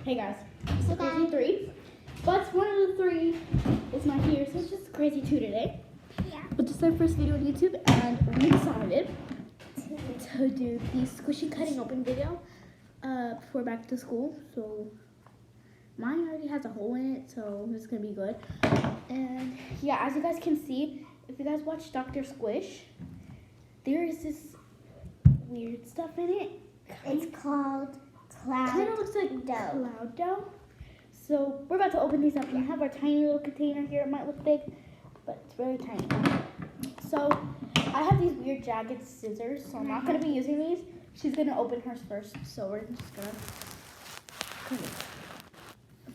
Hey guys, it's crazy 3, but one of the 3 is not here, so it's just crazy 2 today. Yeah. But this is our first video on YouTube, and we're excited to do the squishy cutting open video before back to school. So mine already has a hole in it, so it's gonna be good. And yeah, as you guys can see, if you guys watch Dr. Squish, there is this weird stuff in it. It's called cloud Kind of looks like cloud dough. So we're about to open these up. We have our tiny little container here. It might look big, but it's really tiny. So I have these weird jagged scissors, so I'm not going to be using these. She's going to open hers first, so we're just going to clean it.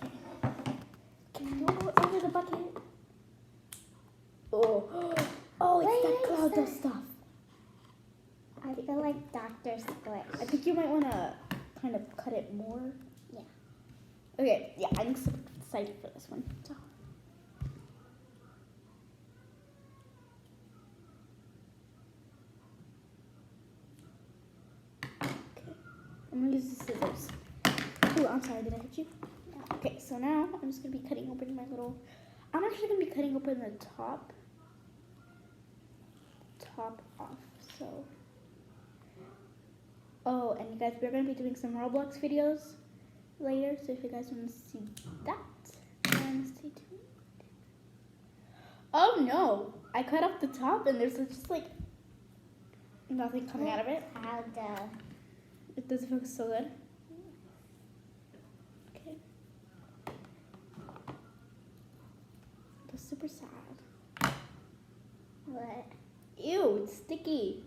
Okay. Can you throw it over the bucket? Oh, it's that cloud dough stuff. I feel like Dr. Squish. I think you might want to kind of cut it more. Yeah. Okay, yeah, I'm so excited for this one. So. Okay, I'm gonna use the scissors. Oh, I'm sorry, did I hit you? Yeah. Okay, so now I'm just gonna be cutting open my little. I'm actually gonna be cutting open the top off. So. Oh, and you guys, we're going to be doing some Roblox videos later, so if you guys want to see that, then stay tuned. Oh no, I cut off the top and there's just like nothing coming out of it. Cloud dough. It doesn't feel so good. Okay. That's super sad. What? Ew, it's sticky.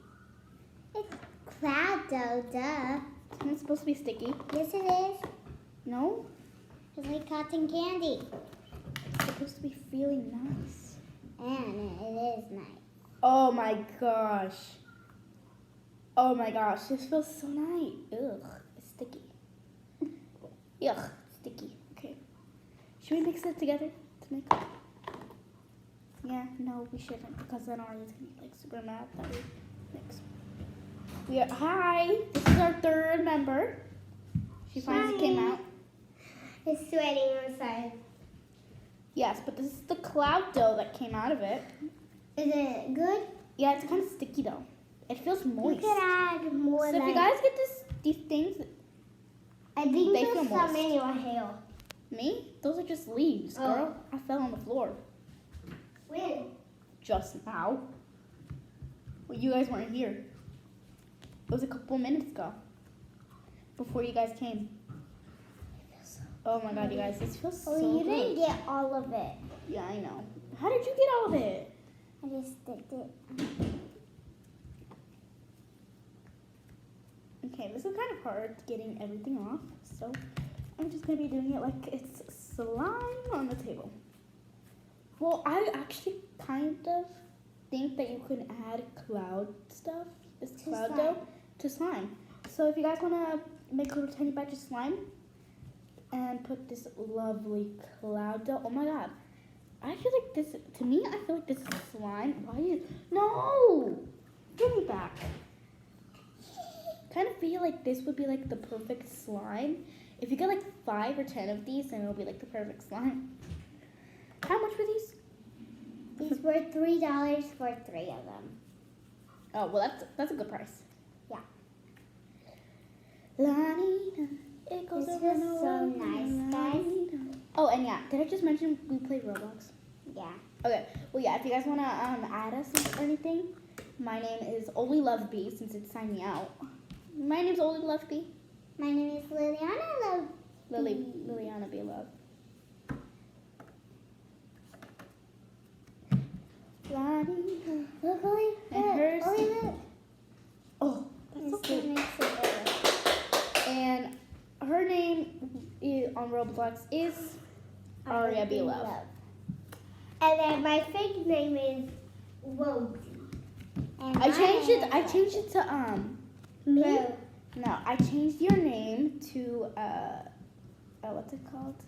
It's cloud dough, duh. Isn't it supposed to be sticky? Yes, it is. No? It's like cotton candy. It's supposed to be feeling nice. And it is nice. Oh my gosh. Oh my gosh, this feels so nice. Ugh, it's sticky. Yuck, sticky. Okay. Should we mix it together to make it? Yeah, no, we shouldn't, because then Ari's gonna be like super mad that we mix. Hi, this is our 3rd member. She finally came out. It's sweating inside. Yes, but this is the cloud dough that came out of it. Is it good? Yeah, it's kind of sticky though. It feels moist. You could add more. So if you guys get these things, I think they there's feel some moist. in your hair. Me? Those are just leaves, girl. I fell on the floor. When? Just now. Well, you guys weren't here. It was a couple minutes ago. Before you guys came. Oh my god, you guys, this feels so you good. didn't get all of it. Yeah, I know. How did you get all of it? I just did it. Okay, this is kind of hard getting everything off, so I'm just going to be doing it like it's slime on the table. Well, I actually kind of think that you can add cloud stuff, this cloud dough, to slime. So if you guys want to make a little tiny batch of slime and put this lovely cloud dough, oh my god. I feel like this, to me, I feel like this is slime. Why is, no! Give me back. Kind of feel like this would be like the perfect slime. If you get like 5 or 10 of these, then it'll be like the perfect slime. How much were these? These were $3 for 3 of them. Oh, well, that's a good price. Yeah. La-dee-da, it goes This over was and so over, nice, guys. la-dee-da. Oh, and yeah, did I just mention we play Roblox? Yeah. Okay, well, yeah, if you guys want to add us or anything, my name is Oly Loveby, since it's signing me out. My name's Oly Loveby. My name is Liliana Liliana be love. Look, And hers. look. Oh, that's so This cute. makes it better. And her name on Roblox is Aria Be Love. And then my fake name is Wozy. I changed it to Me? No, I changed your name to what's it called?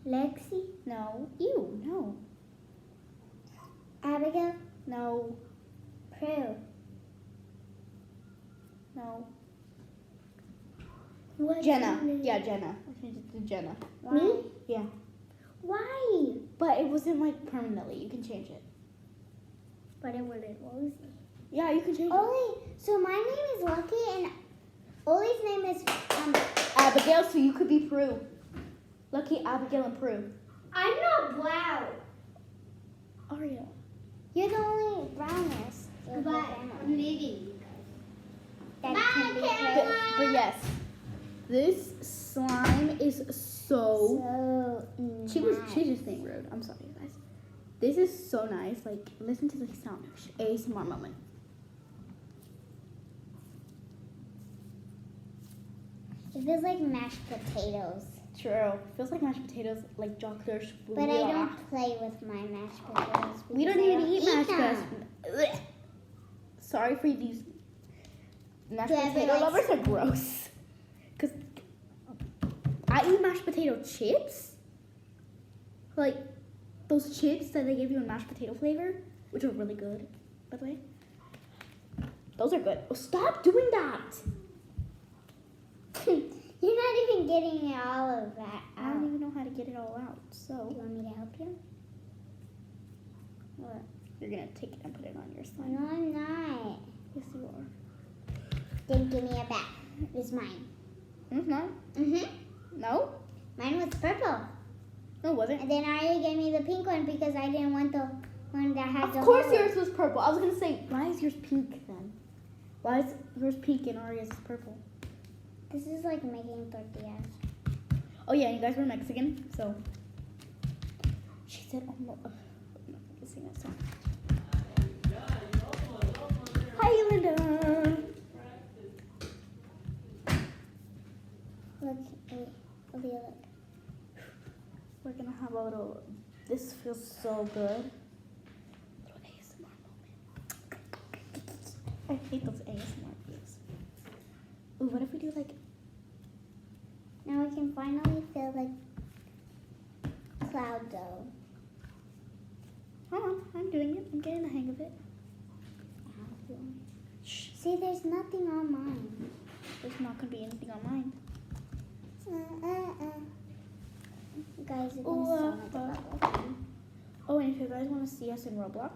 Lexi? No. Ew, no. Abigail? No. Prue? No. What's Jenna. your name? Yeah, Jenna. I Change it to Jenna. Me? Yeah. Why? But it wasn't like permanently. You can change it. But it wasn't Rosie. Yeah, you can change it. Oli. So my name is Lucky, and Oli's name is Abigail, so you could be Prue. Lucky, Abigail, and Prue. I'm not brown. Aria. You're the only brownest. But I'm leaving. That Bye, can be Kara. But yes, this slime is so. She just being rude. I'm sorry, guys. This is so nice. Like, listen to the sound. ASMR moment. It feels like mashed potatoes. True. Feels like mashed potatoes, like chocolate. But I don't play with my mashed potatoes. We don't because I even eat mashed them. potatoes. Sorry for these mashed Yeah, but potato like- lovers are gross. Cause I eat mashed potato chips, like those chips that they give you in mashed potato flavor, which are really good, by the way. Those are good. Oh, stop doing that! You're not even getting all of that I don't out. even know how to get it all out. So You want me to help you? what? You're gonna take it and put it on your slime. No, I'm not. Yes, you are. Then give me a bat. It's mine. It's not. No, Mine was purple. no, it wasn't. And then Arya gave me the pink one because I didn't want the one that had the Of course hole. yours was purple. I was gonna say, why is yours pink then? Why is yours pink and Aria's is purple? This is like making tortillas. Oh yeah, you guys were Mexican, so. She said, oh no. I'm not gonna sing that song. Hi, Linda. Look, Olivia, look. We're gonna have a little, this feels so good. Little ASMR moment. I hate those ASMR videos. Ooh, what if we do like, Now I can finally feel like cloud dough. hold on, I'm doing it. I'm getting the hang of it. Shh, See, there's nothing on mine. there's not gonna be anything on mine. Guys, it's Ooh, gonna sound like a bubble. Oh, and if you guys want to see us in Roblox,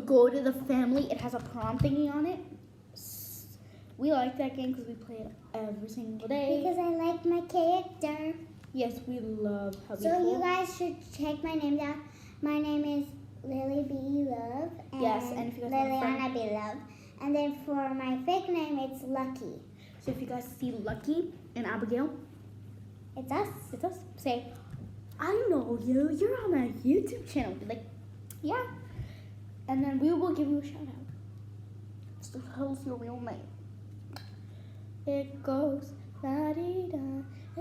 go to the family. It has a prom thingy on it. We like that game because we play it every single day. Because I like my character. Yes, we love how So you guys should check my name down. My name is Lily B. Love. And Yes, and if you guys want a friend- Liliana B. Love. And then for my fake name, it's Lucky. So if you guys see Lucky and Abigail, It's us. it's us. Say, I know you. You're on my YouTube channel. Be like, yeah. And then we will give you a shout out. So how's your real name? It goes la di da.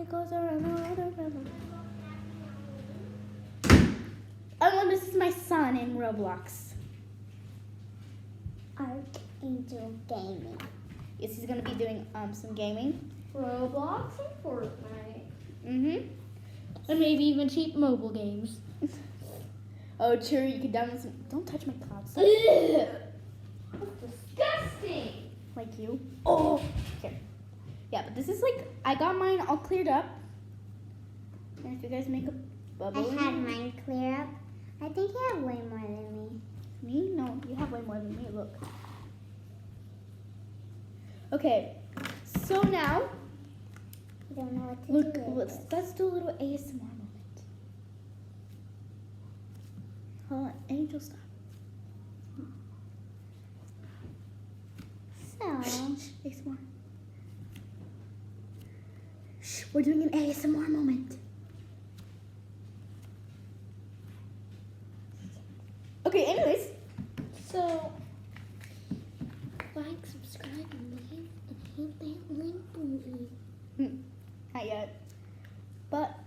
It goes around and around. Oh, this is my son in Roblox. Archangel Gaming. Yes, he's gonna be doing some gaming. Roblox and Fortnite. Mhm. And maybe even cheap mobile games. Oh, true. You can download some. Don't touch my cloud stuff. Ugh. That's disgusting. Like you. Oh. Okay. Yeah, but this is like I got mine all cleared up. And if you guys make a I bubble. had mine clear up. I think you have way more than me. Me? No, you have way more than me. Look. Okay. So now, I don't know what to look. do with this. Let's do a little ASMR moment. Hold on, Angel, stop. So, ASMR. Shh, we're doing an ASMR moment. Okay, anyways. So, like, subscribe, and hit that link button. Not yet. But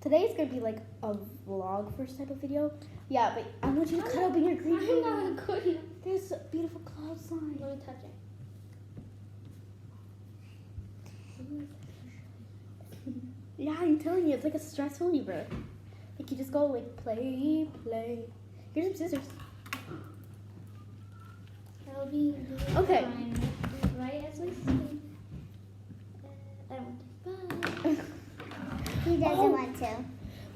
today's gonna be like a vlog first type of video. Yeah, but I want you to cut open your green. I'm not good. There's a beautiful cloud sign. Let me touch it. Yeah, I'm telling you, it's like a stress reliever. Like you just go like play. Here's some scissors. I'll be doing Okay. mine right as we speak. I don't want to. Bye. He doesn't Oh. want to.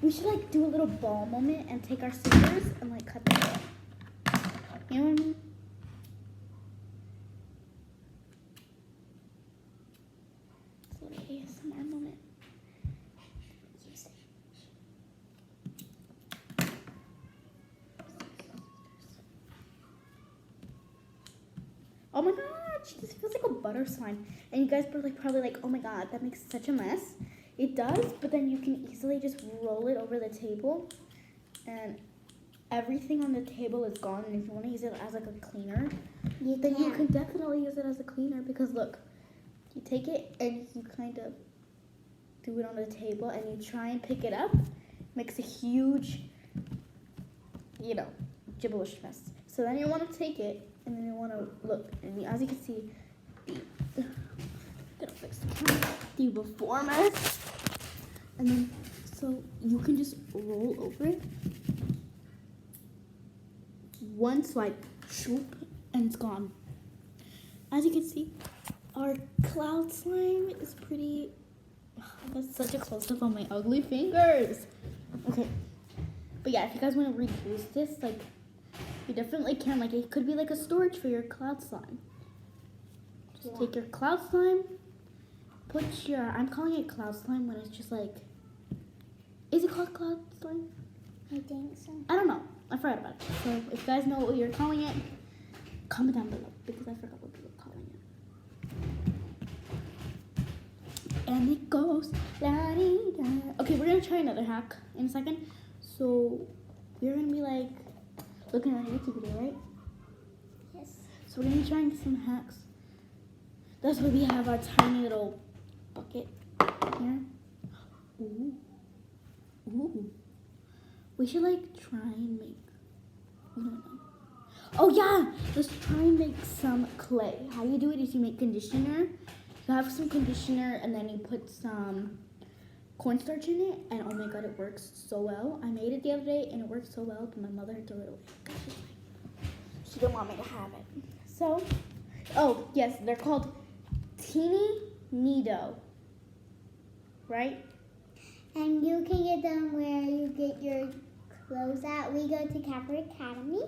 We should like do a little ball moment and take our scissors and like cut the ball. You know what I mean? It's a little ASMR moment. Oh my god, she just feels like a butter slime. And you guys are like probably like, oh my god, that makes such a mess. It does, but then you can easily just roll it over the table and everything on the table is gone. And if you want to use it as like a cleaner, then you can definitely use it as a cleaner because look, you take it and you kind of do it on the table and you try and pick it up. Makes a huge, you know, gibberish mess. So then you want to take it and then you want to look, and as you can see, gonna fix the camera, the before mess, and then so you can just roll over it. One swipe, shoop, and it's gone. As you can see, our cloud slime is pretty. That's such a close up on my ugly fingers. Okay, but yeah, if you guys want to reuse this, like, you definitely can. Like, it could be like a storage for your cloud slime. Just take your cloud slime, put your, I'm calling it cloud slime when it's just like, is it called cloud slime? I think so. I don't know. I forgot about it. So if you guys know what you're calling it, comment down below because I forgot what people are calling it. And it goes la-dee-da. Okay, we're gonna try another hack in a second. So we're gonna be like looking at a YouTube video, right? Yes. So we're gonna be trying some hacks. That's why we have our tiny little bucket here. Ooh. Ooh. We should like try and make, I don't know. Oh yeah, let's try and make some clay. How you do it is you make conditioner. You have some conditioner and then you put some cornstarch in it, and oh my god, it works so well. I made it the other day and it worked so well, but my mother threw it away. She didn't want me to have it. So, oh yes, they're called Teeny Nido, right? And you can get them where you get your clothes at. We go to Calvary Academy.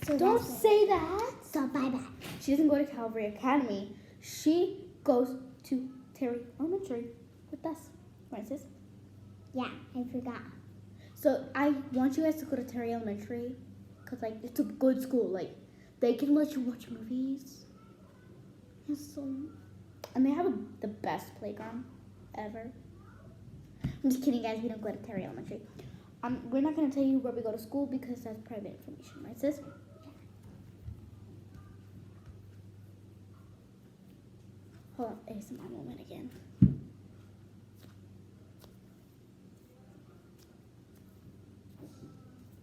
So Don't that's say that. So bye-bye. She doesn't go to Calvary Academy. She goes to Terry Elementary with us. Right, sis? Yeah, I forgot. So I want you guys to go to Terry Elementary because like it's a good school. Like they can let you watch movies. It's so, and they have the best playground ever. I'm just kidding, guys. We don't go to Terry Elementary. We're not gonna tell you where we go to school because that's private information, right, sis? Hold on, ASMR moment again.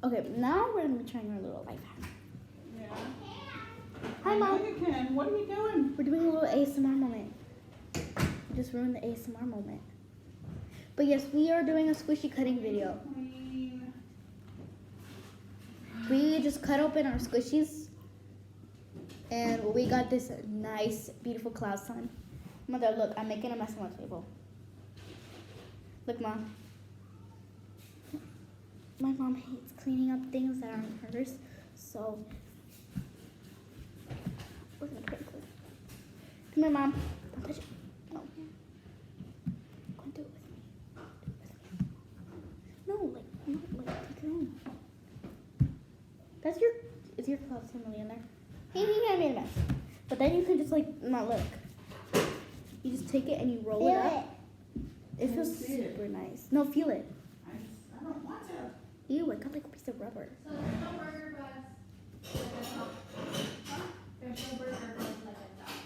Okay, now we're gonna be trying our little life hack. Yeah. Hi, Mom. You can. What are you doing? We're doing a little ASMR moment. We just ruined the ASMR moment. But yes, we are doing a squishy cutting video. Queen. We just cut open our squishies and we got this nice, beautiful cloud slime. Mother, look, I'm making a mess on the table. Look, Mom. My mom hates cleaning up things that aren't hers, so we're gonna put it clean. Come here, Mom. Don't touch it. No. Go and do it with me. Do it with me. No, take your own. That's your, is your cloud slime really in there? I made a mess. But then you can just like, not look. You just take it and you roll it up. It feels super nice. No, feel it. I don't want to. Ew, I got like a piece of rubber. So there's no burger buns like I thought. There's no burger buns like I thought.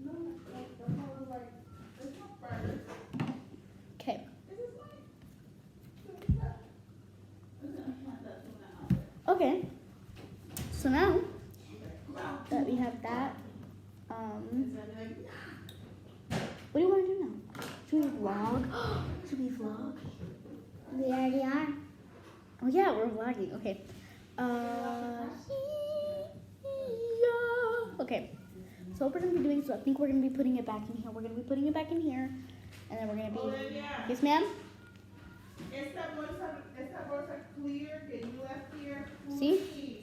No, like, the whole, like, there's no burgers. Okay. This is mine. Okay. So now Well, that we have that, is that like, what do you want to do now? Should we vlog? Should we vlog? We already are. Oh yeah, we're vlogging. Okay. Yeah. Okay. So what we're gonna be doing, so I think we're gonna be putting it back in here. We're gonna be putting it back in here, and then we're gonna be. Olivia. Yes, ma'am. Esta bolsa clear que you left here, See? please.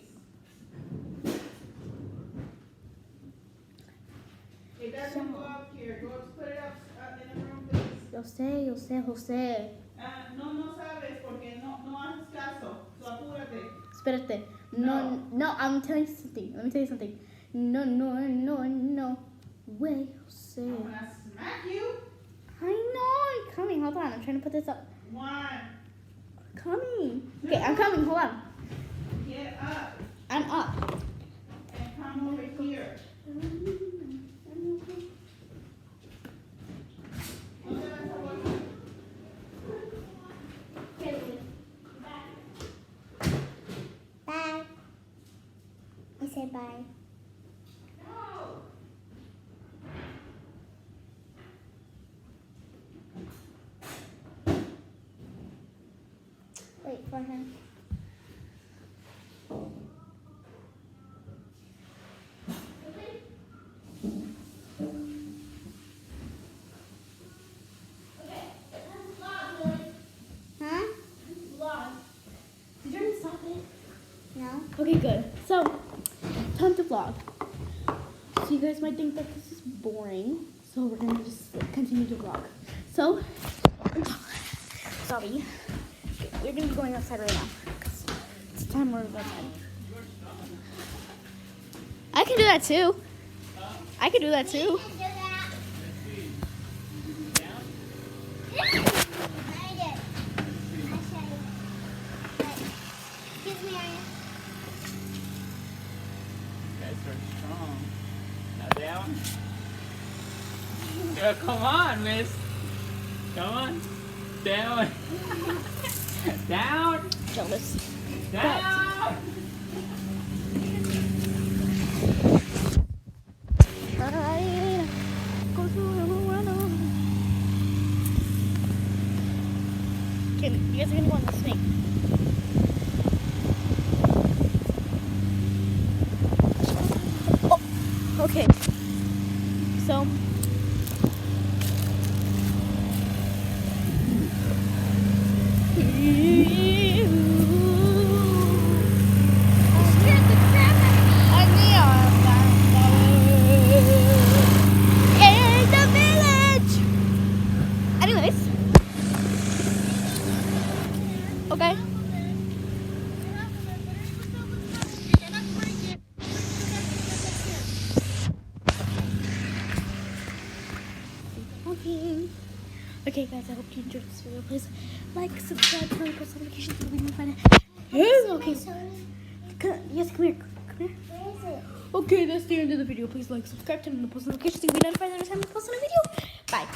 It doesn't go up here. Go put it up in the room, please. Yo sé, José. No sabes porque no haces caso. So apúrate. Espérate. No, I'm telling you something. Let me tell you something. No. Wait, Jose. I'm gonna smack you. I know, I'm coming. Hold on, I'm trying to put this up. 1. Coming. Okay, I'm coming. Hold on. Get up I'm up. and come over here. ¿Dónde va esa bolsa? Bye. I said bye. No. Wait for him. Huh? Did you already stop it? No. Okay, good. So, time to vlog. So you guys might think that this is boring. So we're gonna just continue to vlog. So, sorry. We're gonna be going outside right now. 'Cause it's time we're outside. I can do that too. I can do that too. You guys are strong. Now down. Yeah, come on, miss. Come on. Down. Down. Jealous. Down. Okay, you guys are gonna go on the swing. Oh, okay. So. Scared the crap out of me. In the village. Anyways. Okay. Okay, guys, I hope you enjoyed this video. Please like, subscribe, turn on post notifications so we can find it. Okay. Yes, come here. Come here. Where is it? Okay, that's the end of the video. Please like, subscribe, turn on the post notifications so you can be notified every time we post a new video. Bye.